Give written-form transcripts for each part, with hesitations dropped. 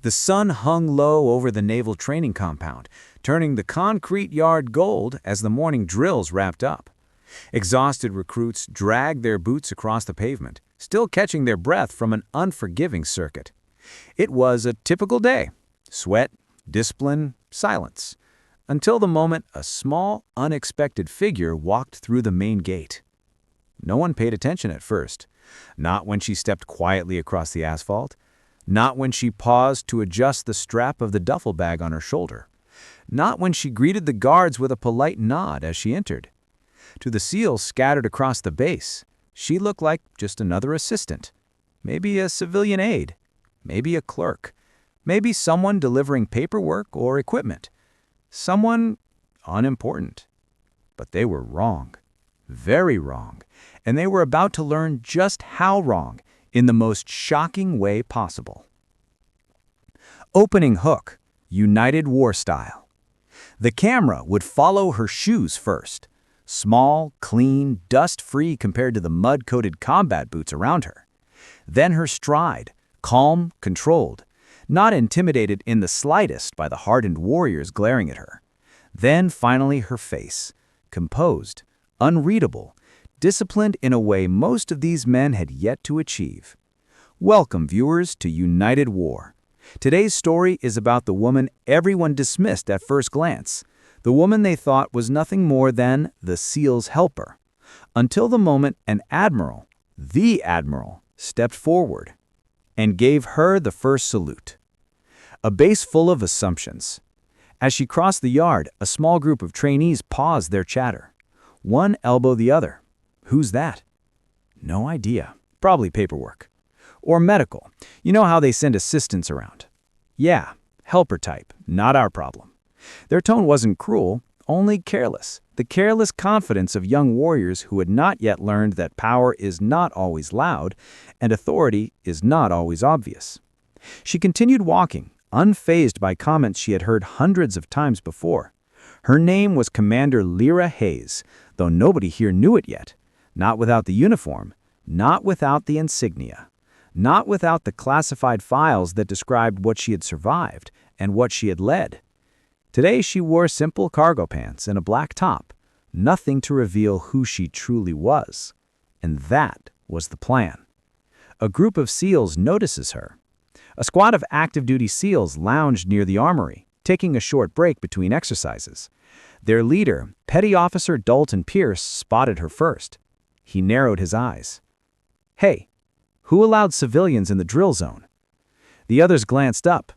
The sun hung low over the naval training compound, turning the concrete yard gold as the morning drills wrapped up. Exhausted recruits dragged their boots across the pavement, still catching their breath from an unforgiving circuit. It was a typical day. Sweat, discipline, silence. Until the moment a small, unexpected figure walked through the main gate. No one paid attention at first. Not when she stepped quietly across the asphalt. Not when she paused to adjust the strap of the duffel bag on her shoulder. Not when she greeted the guards with a polite nod as she entered. To the SEALs scattered across the base, she looked like just another assistant. Maybe a civilian aide. Maybe a clerk. Maybe someone delivering paperwork or equipment. Someone unimportant. But they were wrong. Very wrong. And they were about to learn just how wrong in the most shocking way possible. Opening hook, United War style. The camera would follow her shoes first. Small, clean, dust-free compared to the mud-coated combat boots around her. Then her stride, calm, controlled, not intimidated in the slightest by the hardened warriors glaring at her. Then finally her face, composed, unreadable, disciplined in a way most of these men had yet to achieve. Welcome, viewers, to United War. Today's story is about the woman everyone dismissed at first glance, the woman they thought was nothing more than the SEAL's helper, until the moment an admiral, the admiral, stepped forward and gave her the first salute. A base full of assumptions. As she crossed the yard, a small group of trainees paused their chatter. One elbowed the other. Who's that? No idea. Probably paperwork. Or medical. You know how they send assistants around. Yeah, helper type, not our problem. Their tone wasn't cruel, only careless. The careless confidence of young warriors who had not yet learned that power is not always loud and authority is not always obvious. She continued walking, unfazed by comments she had heard hundreds of times before. Her name was Commander Lyra Hayes, though nobody here knew it yet. Not without the uniform, not without the insignia, not without the classified files that described what she had survived and what she had led. Today she wore simple cargo pants and a black top, nothing to reveal who she truly was. And that was the plan. A group of SEALs notices her. A squad of active-duty SEALs lounged near the armory, taking a short break between exercises. Their leader, Petty Officer Dalton Pierce, spotted her first. He narrowed his eyes. Hey, who allowed civilians in the drill zone? The others glanced up.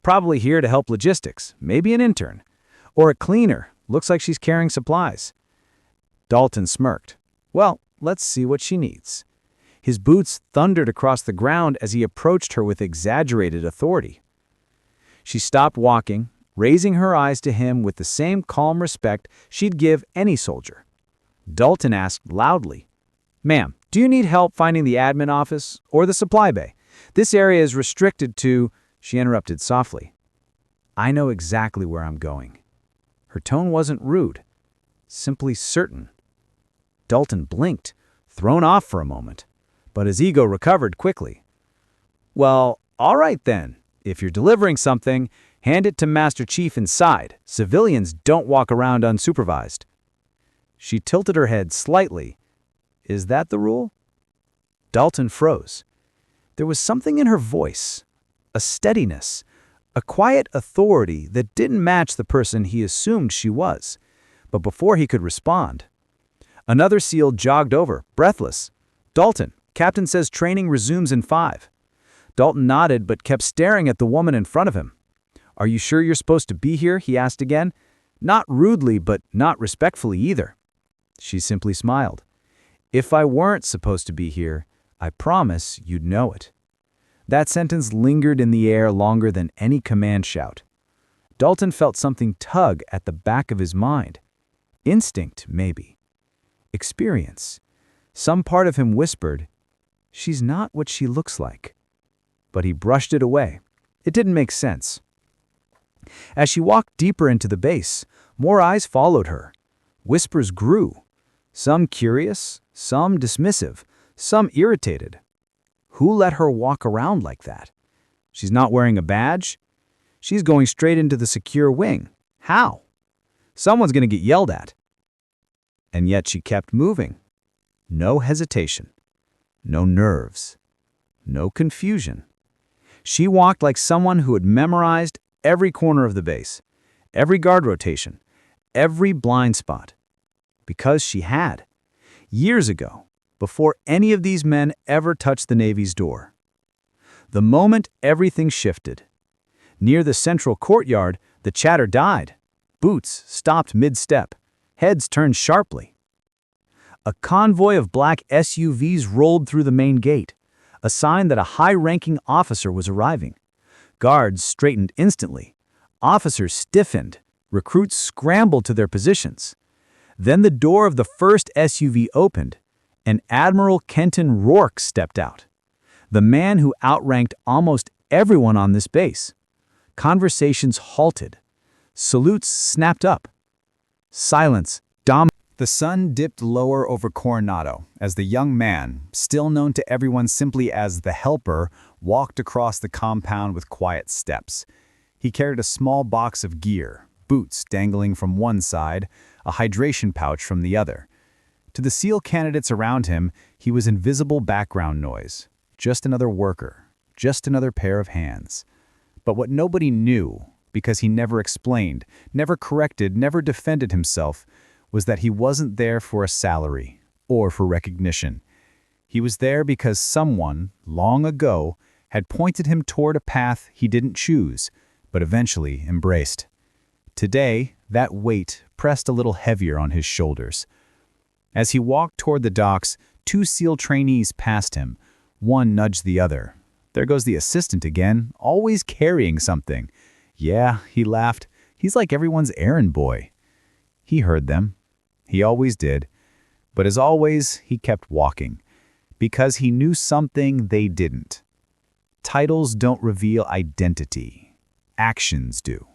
Probably here to help logistics, maybe an intern. Or a cleaner, looks like she's carrying supplies. Dalton smirked. Well, let's see what she needs. His boots thundered across the ground as he approached her with exaggerated authority. She stopped walking, raising her eyes to him with the same calm respect she'd give any soldier. Dalton asked loudly, Ma'am, do you need help finding the admin office or the supply bay? This area is restricted to... She interrupted softly. I know exactly where I'm going. Her tone wasn't rude, simply certain. Dalton blinked, thrown off for a moment, but his ego recovered quickly. Well, all right then. If you're delivering something, hand it to Master Chief inside. Civilians don't walk around unsupervised. She tilted her head slightly. Is that the rule? Dalton froze. There was something in her voice, a steadiness, a quiet authority that didn't match the person he assumed she was. But before he could respond, another SEAL jogged over, breathless. Dalton, Captain says training resumes in 5. Dalton nodded but kept staring at the woman in front of him. Are you sure you're supposed to be here? He asked again. Not rudely, but not respectfully either. She simply smiled. If I weren't supposed to be here, I promise you'd know it. That sentence lingered in the air longer than any command shout. Dalton felt something tug at the back of his mind. Instinct, maybe. Experience. Some part of him whispered, she's not what she looks like. But he brushed it away. It didn't make sense. As she walked deeper into the base, more eyes followed her. Whispers grew. Some curious, some dismissive, some irritated. Who let her walk around like that? She's not wearing a badge. She's going straight into the secure wing. How? Someone's going to get yelled at. And yet she kept moving. No hesitation. No nerves. No confusion. She walked like someone who had memorized every corner of the base, every guard rotation, every blind spot. Because she had. Years ago, before any of these men ever touched the Navy's door. The moment everything shifted. Near the central courtyard, the chatter died. Boots stopped mid-step. Heads turned sharply. A convoy of black SUVs rolled through the main gate, a sign that a high-ranking officer was arriving. Guards straightened instantly. Officers stiffened. Recruits scrambled to their positions. Then the door of the first SUV opened, and Admiral Kenton Rourke stepped out. The man who outranked almost everyone on this base. Conversations halted. Salutes snapped up. Silence dominated. The sun dipped lower over Coronado as the young man, still known to everyone simply as the Helper, walked across the compound with quiet steps. He carried a small box of gear, boots dangling from one side, a hydration pouch from the other. To the SEAL candidates around him, he was invisible background noise. Just another worker, just another pair of hands. But what nobody knew, because he never explained, never corrected, never defended himself, was that he wasn't there for a salary or for recognition. He was there because someone, long ago, had pointed him toward a path he didn't choose, but eventually embraced. Today, that weight pressed a little heavier on his shoulders. As he walked toward the docks, 2 SEAL trainees passed him. One nudged the other. There goes the assistant again, always carrying something. Yeah, he laughed. He's like everyone's errand boy. He heard them. He always did. But as always, he kept walking. Because he knew something they didn't. Titles don't reveal identity. Actions do.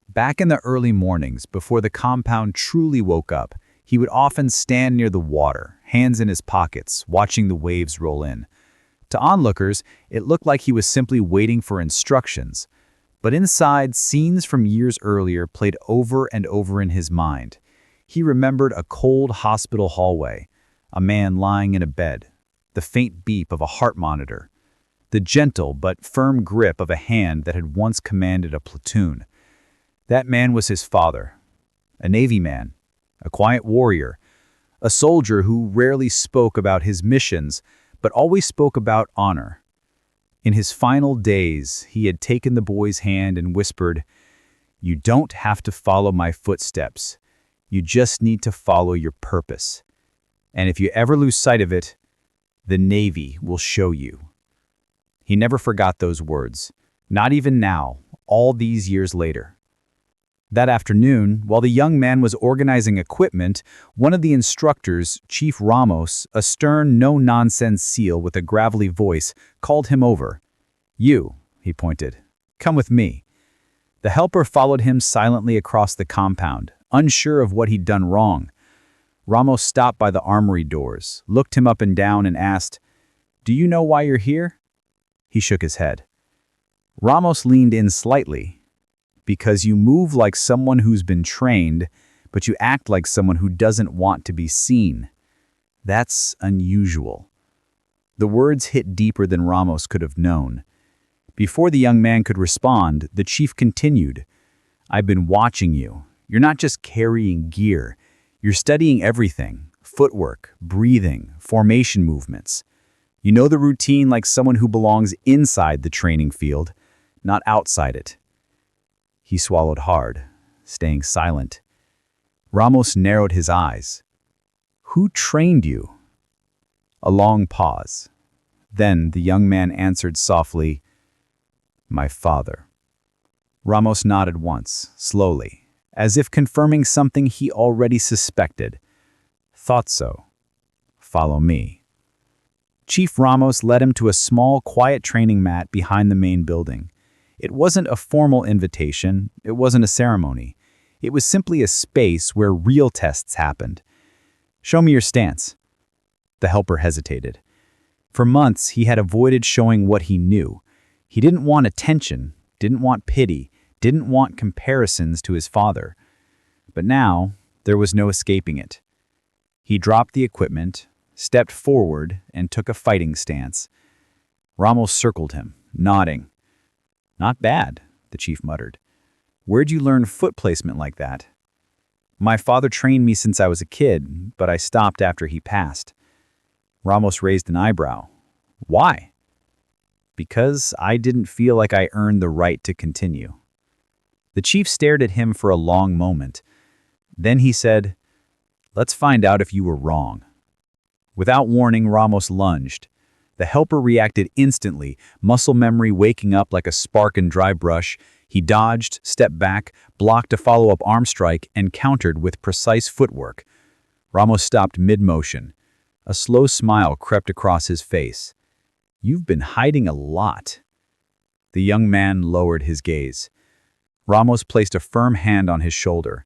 Back in the early mornings, before the compound truly woke up, he would often stand near the water, hands in his pockets, watching the waves roll in. To onlookers, it looked like he was simply waiting for instructions. But inside, scenes from years earlier played over and over in his mind. He remembered a cold hospital hallway, a man lying in a bed, the faint beep of a heart monitor, the gentle but firm grip of a hand that had once commanded a platoon. That man was his father, a Navy man, a quiet warrior, a soldier who rarely spoke about his missions, but always spoke about honor. In his final days, he had taken the boy's hand and whispered, "You don't have to follow my footsteps. You just need to follow your purpose. And if you ever lose sight of it, the Navy will show you." He never forgot those words, not even now, all these years later. That afternoon, while the young man was organizing equipment, one of the instructors, Chief Ramos, a stern, no-nonsense SEAL with a gravelly voice, called him over. "You," he pointed, "come with me." The Helper followed him silently across the compound, unsure of what he'd done wrong. Ramos stopped by the armory doors, looked him up and down and asked, "Do you know why you're here?" He shook his head. Ramos leaned in slightly. "Because you move like someone who's been trained, but you act like someone who doesn't want to be seen. That's unusual." The words hit deeper than Ramos could have known. Before the young man could respond, the chief continued, "I've been watching you. You're not just carrying gear. You're studying everything: footwork, breathing, formation movements. You know the routine like someone who belongs inside the training field, not outside it." He swallowed hard, staying silent. Ramos narrowed his eyes. "Who trained you?" A long pause. Then the young man answered softly, "My father." Ramos nodded once, slowly, as if confirming something he already suspected. "Thought so. Follow me." Chief Ramos led him to a small, quiet training mat behind the main building. It wasn't a formal invitation, it wasn't a ceremony. It was simply a space where real tests happened. "Show me your stance." The Helper hesitated. For months, he had avoided showing what he knew. He didn't want attention, didn't want pity, didn't want comparisons to his father. But now, there was no escaping it. He dropped the equipment, stepped forward, and took a fighting stance. Ramos circled him, nodding. "Not bad," the chief muttered. "Where'd you learn foot placement like that?" "My father trained me since I was a kid, but I stopped after he passed." Ramos raised an eyebrow. "Why?" "Because I didn't feel like I earned the right to continue." The chief stared at him for a long moment. Then he said, "Let's find out if you were wrong." Without warning, Ramos lunged. The helper reacted instantly, muscle memory waking up like a spark in dry brush. He dodged, stepped back, blocked a follow-up arm strike, and countered with precise footwork. Ramos stopped mid-motion. A slow smile crept across his face. "You've been hiding a lot." The young man lowered his gaze. Ramos placed a firm hand on his shoulder.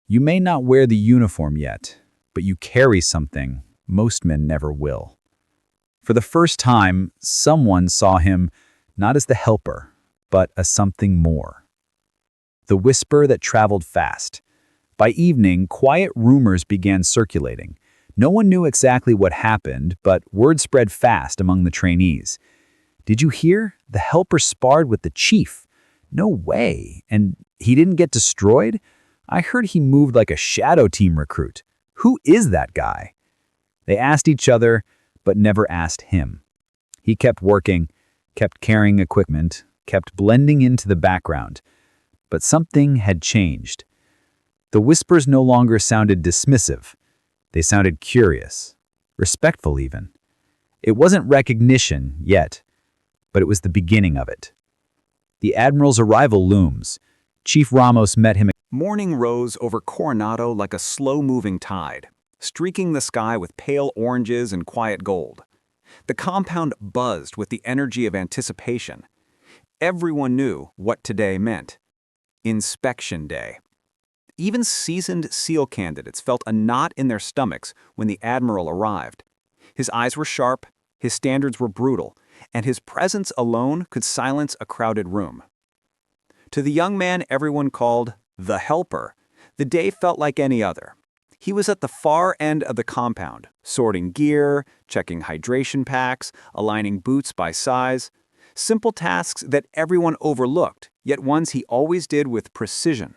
"You may not wear the uniform yet, but you carry something most men never will." For the first time, someone saw him not as the helper, but as something more. The whisper that traveled fast. By evening, quiet rumors began circulating. No one knew exactly what happened, but word spread fast among the trainees. "Did you hear? The helper sparred with the chief." "No way. And he didn't get destroyed? I heard he moved like a shadow team recruit. Who is that guy?" They asked each other, but never asked him. He kept working, kept carrying equipment, kept blending into the background. But something had changed. The whispers no longer sounded dismissive. They sounded curious, respectful even. It wasn't recognition yet, but it was the beginning of it. The Admiral's arrival looms. Chief Ramos met him. Morning rose over Coronado like a slow-moving tide, streaking the sky with pale oranges and quiet gold. The compound buzzed with the energy of anticipation. Everyone knew what today meant. Inspection Day. Even seasoned SEAL candidates felt a knot in their stomachs when the Admiral arrived. His eyes were sharp, his standards were brutal, and his presence alone could silence a crowded room. To the young man everyone called the Helper, the day felt like any other. He was at the far end of the compound, sorting gear, checking hydration packs, aligning boots by size. Simple tasks that everyone overlooked, yet ones he always did with precision.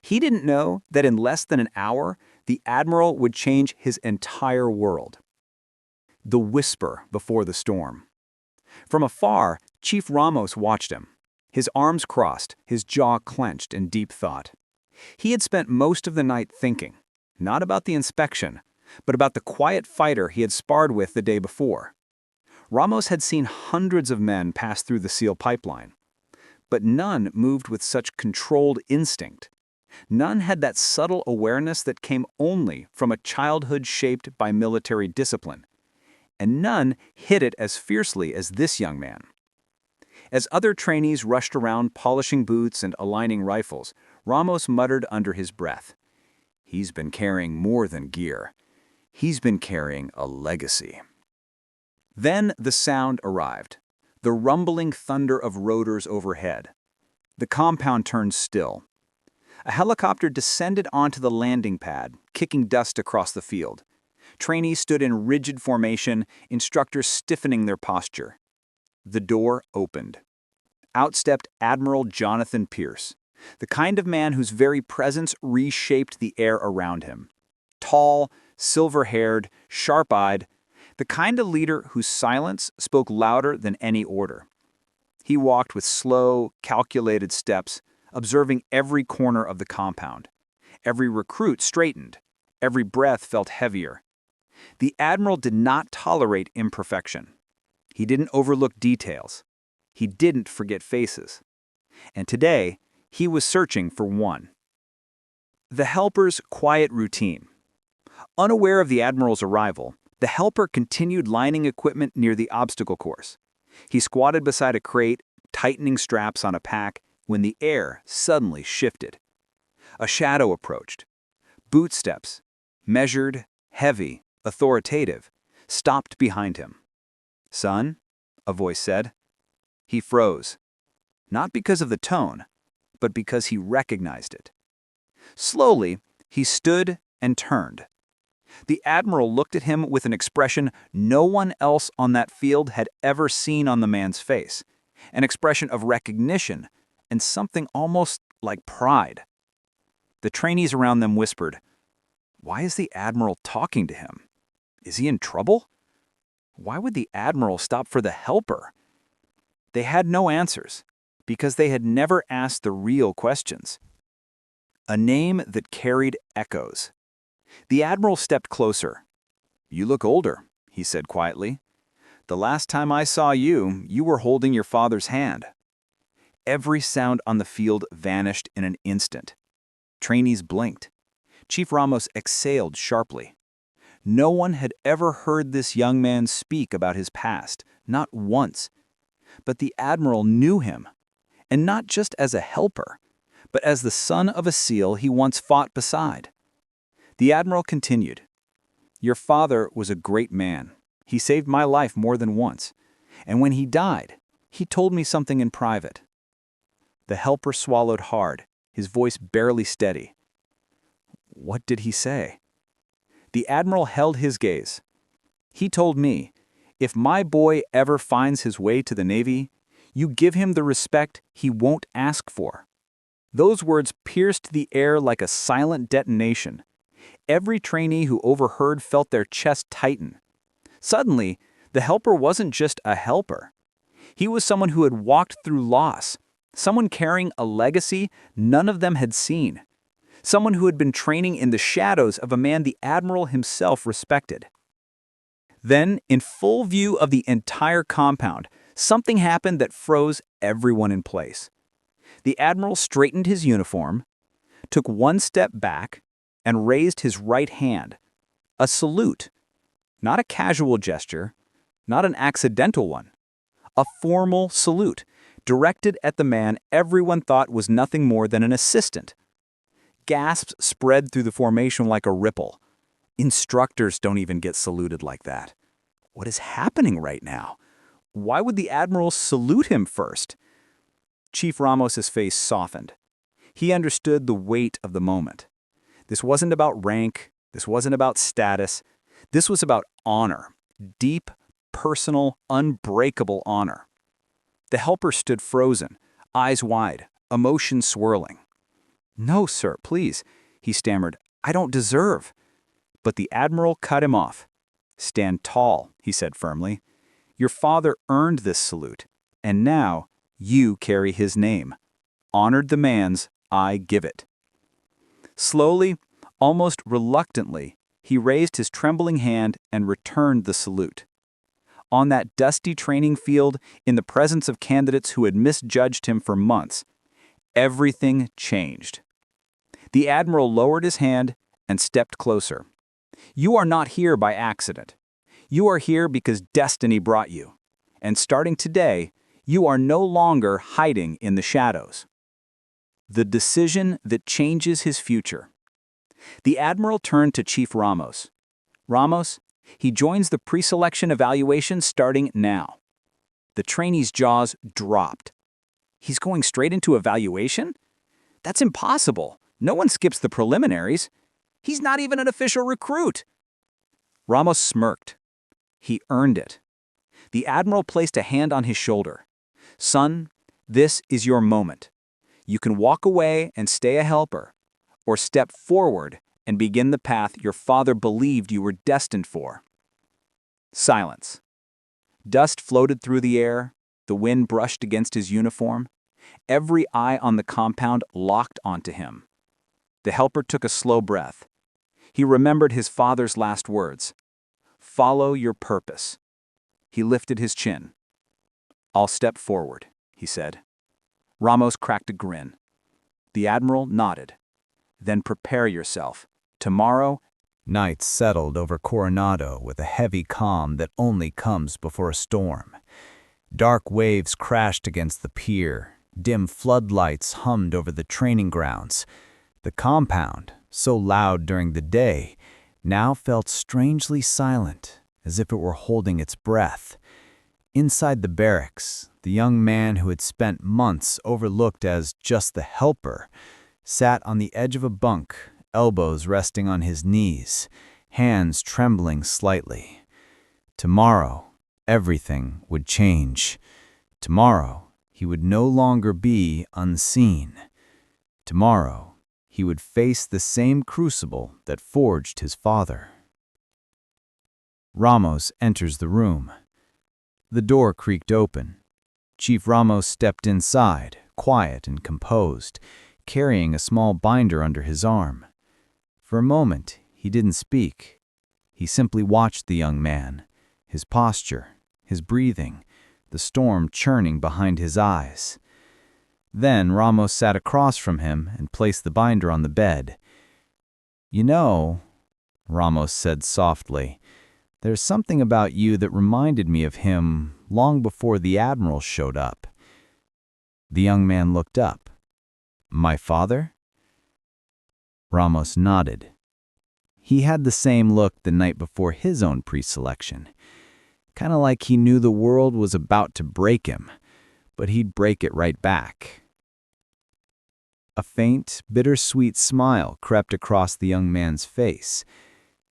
He didn't know that in less than an hour, the Admiral would change his entire world. The whisper before the storm. From afar, Chief Ramos watched him. His arms crossed, his jaw clenched in deep thought. He had spent most of the night thinking, not about the inspection, but about the quiet fighter he had sparred with the day before. Ramos had seen hundreds of men pass through the SEAL pipeline, but none moved with such controlled instinct. None had that subtle awareness that came only from a childhood shaped by military discipline, and none hit it as fiercely as this young man. As other trainees rushed around polishing boots and aligning rifles, Ramos muttered under his breath, "He's been carrying more than gear. He's been carrying a legacy." Then the sound arrived, the rumbling thunder of rotors overhead. The compound turned still. A helicopter descended onto the landing pad, kicking dust across the field. Trainees stood in rigid formation, instructors stiffening their posture. The door opened. Out stepped Admiral Jonathan Pierce, the kind of man whose very presence reshaped the air around him. Tall, silver-haired, sharp-eyed, the kind of leader whose silence spoke louder than any order. He walked with slow, calculated steps, observing every corner of the compound. Every recruit straightened. Every breath felt heavier. The Admiral did not tolerate imperfection. He didn't overlook details. He didn't forget faces. And today, he was searching for one. The Helper's quiet routine. Unaware of the Admiral's arrival, the Helper continued lining equipment near the obstacle course. He squatted beside a crate, tightening straps on a pack, when the air suddenly shifted. A shadow approached. Boot steps, measured, heavy, authoritative, stopped behind him. "Son," a voice said. He froze, not because of the tone, but because he recognized it. Slowly, he stood and turned. The Admiral looked at him with an expression no one else on that field had ever seen on the man's face, an expression of recognition and something almost like pride. The trainees around them whispered, "Why is the Admiral talking to him? Is he in trouble? Why would the Admiral stop for the helper?" They had no answers, because they had never asked the real questions. A name that carried echoes. The Admiral stepped closer. "You look older," he said quietly. "The last time I saw you, you were holding your father's hand." Every sound on the field vanished in an instant. Trainees blinked. Chief Ramos exhaled sharply. No one had ever heard this young man speak about his past, not once. But the Admiral knew him, and not just as a helper, but as the son of a SEAL he once fought beside. The Admiral continued, "Your father was a great man. He saved my life more than once. And when he died, he told me something in private." The helper swallowed hard, his voice barely steady. "What did he say?" The Admiral held his gaze. "He told me, if my boy ever finds his way to the Navy, you give him the respect he won't ask for." Those words pierced the air like a silent detonation. Every trainee who overheard felt their chest tighten. Suddenly, the helper wasn't just a helper. He was someone who had walked through loss, someone carrying a legacy none of them had seen, someone who had been training in the shadows of a man the Admiral himself respected. Then, in full view of the entire compound, something happened that froze everyone in place. The Admiral straightened his uniform, took one step back, and raised his right hand. A salute. Not a casual gesture, not an accidental one. A formal salute, directed at the man everyone thought was nothing more than an assistant. Gasps spread through the formation like a ripple. Instructors don't even get saluted like that. What is happening right now? Why would the Admiral salute him first? Chief Ramos's face softened. He understood the weight of the moment. This wasn't about rank. This wasn't about status. This was about honor. Deep, personal, unbreakable honor. The helper stood frozen, eyes wide, emotion swirling. "No, sir, please," he stammered. "I don't deserve." But the Admiral cut him off. "Stand tall," he said firmly. "Your father earned this salute, and now you carry his name. Honored the man's, I give it." Slowly, almost reluctantly, he raised his trembling hand and returned the salute. On that dusty training field, in the presence of candidates who had misjudged him for months, everything changed. The Admiral lowered his hand and stepped closer. "You are not here by accident. You are here because destiny brought you. And starting today, you are no longer hiding in the shadows." The decision that changes his future. The Admiral turned to Chief Ramos. "Ramos, he joins the pre-selection evaluation starting now." The trainee's jaws dropped. "He's going straight into evaluation? That's impossible. No one skips the preliminaries. He's not even an official recruit." Ramos smirked. He earned it. The Admiral placed a hand on his shoulder. "Son, this is your moment. You can walk away and stay a helper, or step forward and begin the path your father believed you were destined for." Silence. Dust floated through the air. The wind brushed against his uniform. Every eye on the compound locked onto him. The helper took a slow breath. He remembered his father's last words. "Follow your purpose." He lifted his chin. "I'll step forward," he said. Ramos cracked a grin. The Admiral nodded. "Then prepare yourself. Tomorrow..." Night settled over Coronado with a heavy calm that only comes before a storm. Dark waves crashed against the pier. Dim floodlights hummed over the training grounds. The compound, so loud during the day, now felt strangely silent, as if it were holding its breath. Inside the barracks, the young man who had spent months overlooked as just the helper sat on the edge of a bunk, elbows resting on his knees, hands trembling slightly. Tomorrow, everything would change. Tomorrow, he would no longer be unseen. Tomorrow, he would face the same crucible that forged his father. Ramos enters the room. The door creaked open. Chief Ramos stepped inside, quiet and composed, carrying a small binder under his arm. For a moment, he didn't speak. He simply watched the young man, his posture, his breathing, the storm churning behind his eyes. Then Ramos sat across from him and placed the binder on the bed. "You know," Ramos said softly, "there's something about you that reminded me of him long before the Admiral showed up." The young man looked up. "My father?" Ramos nodded. He had the same look the night before his own pre-selection. Kind of like he knew the world was about to break him, but he'd break it right back. A faint, bittersweet smile crept across the young man's face.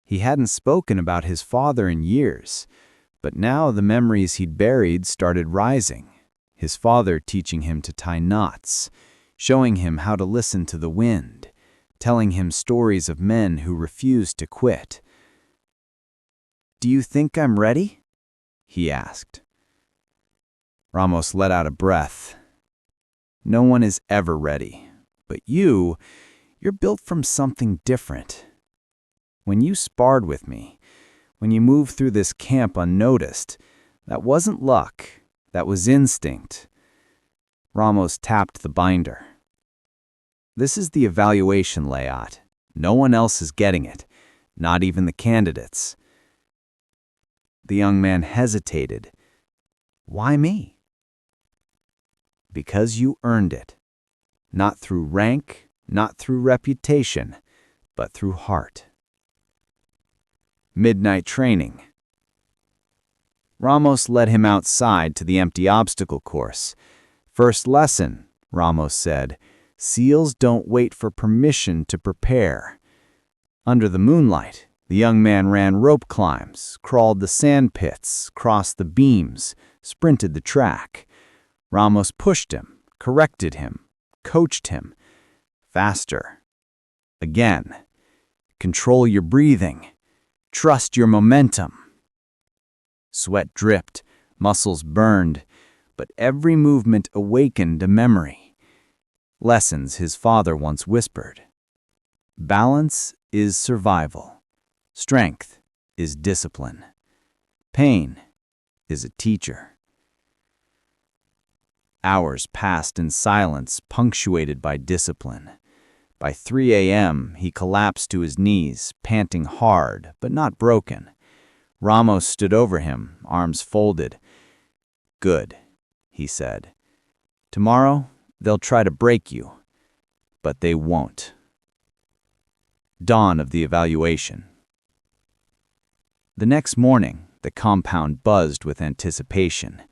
He hadn't spoken about his father in years, but now the memories he'd buried started rising. His father teaching him to tie knots, showing him how to listen to the wind, telling him stories of men who refused to quit. "Do you think I'm ready?" he asked. Ramos let out a breath. "No one is ever ready, but you're built from something different. When you sparred with me, when you moved through this camp unnoticed, that wasn't luck, that was instinct." Ramos tapped the binder. "This is the evaluation layout. No one else is getting it, not even the candidates." The young man hesitated. "Why me?" "Because you earned it. Not through rank, not through reputation, but through heart." Midnight training. Ramos led him outside to the empty obstacle course. "First lesson," Ramos said, "SEALs don't wait for permission to prepare." Under the moonlight, the young man ran rope climbs, crawled the sand pits, crossed the beams, sprinted the track. Ramos pushed him, corrected him, coached him. "Faster." Again. "Control your breathing. Trust your momentum." Sweat dripped, muscles burned, but every movement awakened a memory. Lessons his father once whispered. Balance is survival. Strength is discipline. Pain is a teacher. Hours passed in silence, punctuated by discipline. By 3 a.m., he collapsed to his knees, panting hard, but not broken. Ramos stood over him, arms folded. "Good," he said. "Tomorrow, they'll try to break you, but they won't." Dawn of the evaluation. The next morning, the compound buzzed with anticipation.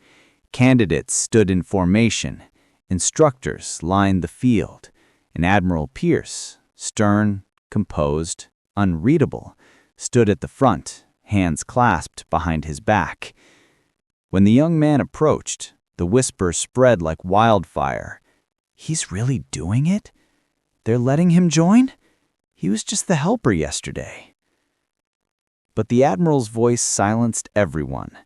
Candidates stood in formation. Instructors lined the field. And Admiral Pierce, stern, composed, unreadable, stood at the front, hands clasped behind his back. When the young man approached, the whisper spread like wildfire. "He's really doing it? They're letting him join? He was just the helper yesterday." But the Admiral's voice silenced everyone.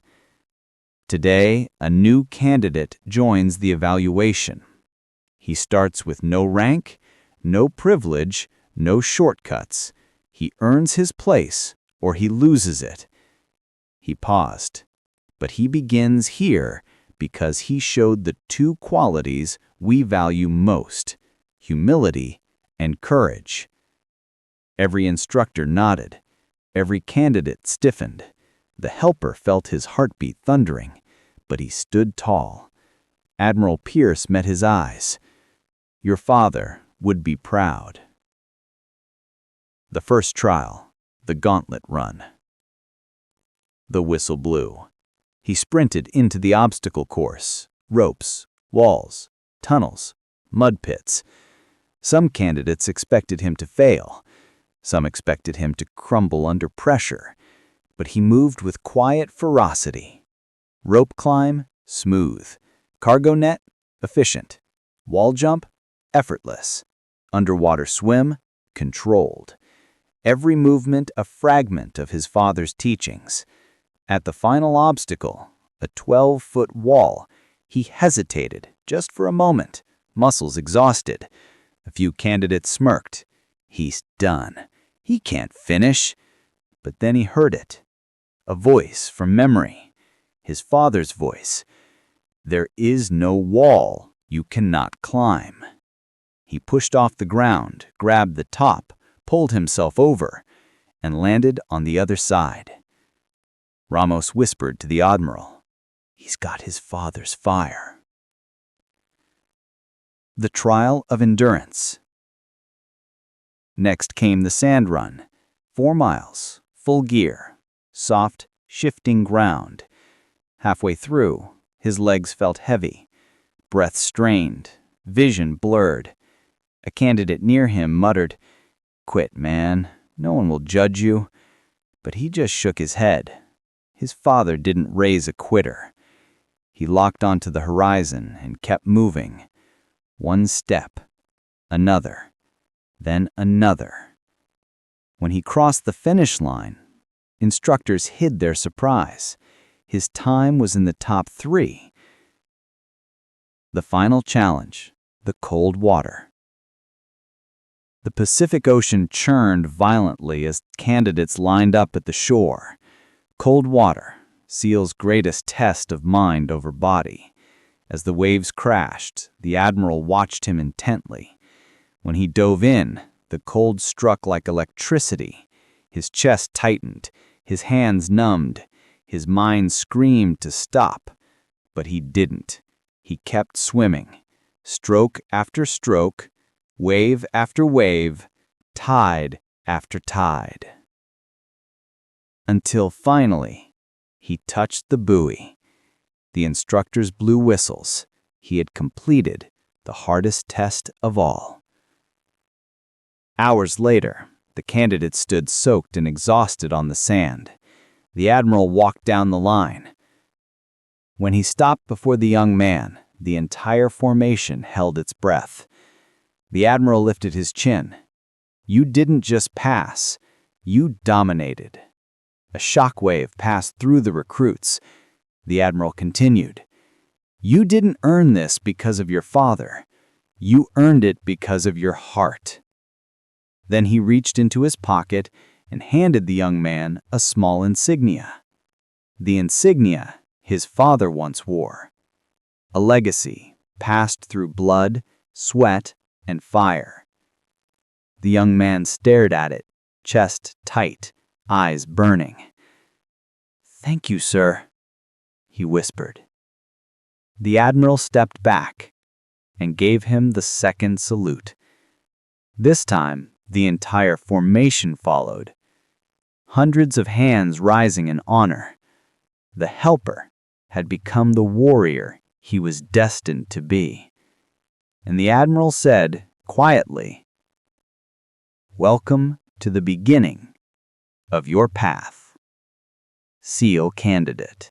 "Today, a new candidate joins the evaluation. He starts with no rank, no privilege, no shortcuts. He earns his place or he loses it." He paused. "But he begins here because he showed the two qualities we value most, humility and courage." Every instructor nodded. Every candidate stiffened. The helper felt his heartbeat thundering, but he stood tall. Admiral Pierce met his eyes. "Your father would be proud." The first trial, the Gauntlet Run. The whistle blew. He sprinted into the obstacle course, ropes, walls, tunnels, mud pits. Some candidates expected him to fail. Some expected him to crumble under pressure. But he moved with quiet ferocity. Rope climb, smooth. Cargo net, efficient. Wall jump, effortless. Underwater swim, controlled. Every movement a fragment of his father's teachings. At the final obstacle, a 12-foot wall, he hesitated just for a moment, muscles exhausted. A few candidates smirked. He's done. He can't finish. But then he heard it. A voice from memory. His father's voice. There is no wall you cannot climb. He pushed off the ground, grabbed the top, pulled himself over, and landed on the other side. Ramos whispered to the Admiral, "He's got his father's fire." The trial of endurance. Next came the sand run. 4 miles, full gear, soft, shifting ground. Halfway through, his legs felt heavy, breath strained, vision blurred. A candidate near him muttered, "Quit, man. No one will judge you." But he just shook his head. His father didn't raise a quitter. He locked onto the horizon and kept moving. One step, another, then another. When he crossed the finish line, instructors hid their surprise. His time was in the top 3. The final challenge, the cold water. The Pacific Ocean churned violently as candidates lined up at the shore. Cold water, SEAL's greatest test of mind over body. As the waves crashed, the Admiral watched him intently. When he dove in, the cold struck like electricity. His chest tightened, his hands numbed, his mind screamed to stop. But he didn't. He kept swimming, stroke after stroke, wave after wave, tide after tide. Until finally, he touched the buoy. The instructors blew whistles. He had completed the hardest test of all. Hours later, the candidate stood soaked and exhausted on the sand. The Admiral walked down the line. When he stopped before the young man, the entire formation held its breath. The Admiral lifted his chin. "You didn't just pass, you dominated." A shockwave passed through the recruits. The Admiral continued, "You didn't earn this because of your father. You earned it because of your heart." Then he reached into his pocket and handed the young man a small insignia. The insignia his father once wore. A legacy passed through blood, sweat, and fire. The young man stared at it, chest tight, eyes burning. "Thank you, sir," he whispered. The Admiral stepped back and gave him the second salute. This time, the entire formation followed. Hundreds of hands rising in honor. The helper had become the warrior he was destined to be. And the Admiral said, quietly, "Welcome to the beginning of your path, SEAL candidate."